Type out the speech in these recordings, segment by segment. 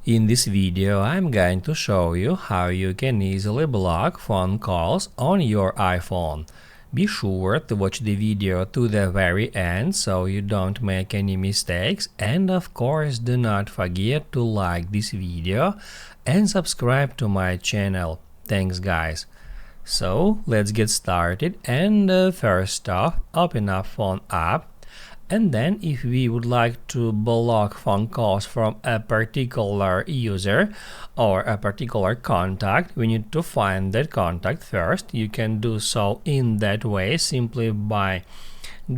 In this video, I'm going to show you how you can easily block phone calls on your iPhone. Be sure to watch the video to the very end so you don't make any mistakes, and of course do not forget to like this video and subscribe to my channel. Thanks guys. So let's get started, and first off, open up phone app. And then if we would like to block phone calls from a particular user or a particular contact, we need to find that contact first. You can do so in that way simply by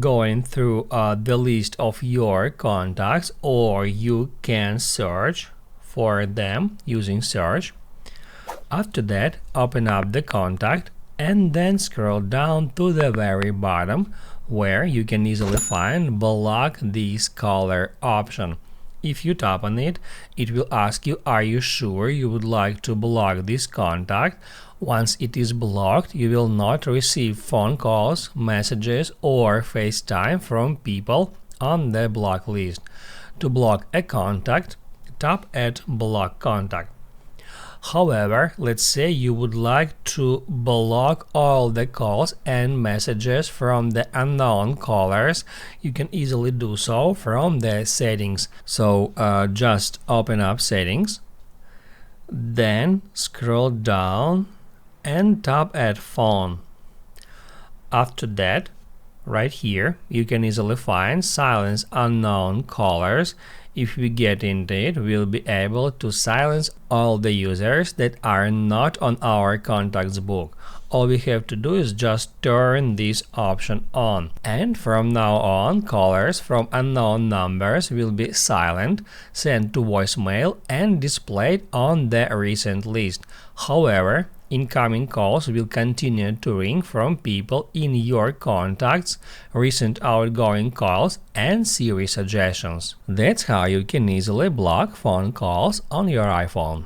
going through the list of your contacts, or you can search for them using search. After that, open up the contact and then scroll down to the very bottom, where you can easily find block this caller option. If you tap on it, it will ask you, are you sure you would like to block this contact? Once it is blocked, you will not receive phone calls, messages or FaceTime from people on the block list. To block a contact, tap at block contact. However, let's say you would like to block all the calls and messages from the unknown callers. You can easily do so from the settings. So just open up settings, then scroll down and tap at phone. After that, right here, you can easily find silence unknown callers. If we get into it, we'll be able to silence all the users that are not on our contacts book. All we have to do is just turn this option on. And from now on, callers from unknown numbers will be silent, sent to voicemail and displayed on the recent list. However, incoming calls will continue to ring from people in your contacts, recent outgoing calls, and Siri suggestions. That's how you can easily block phone calls on your iPhone.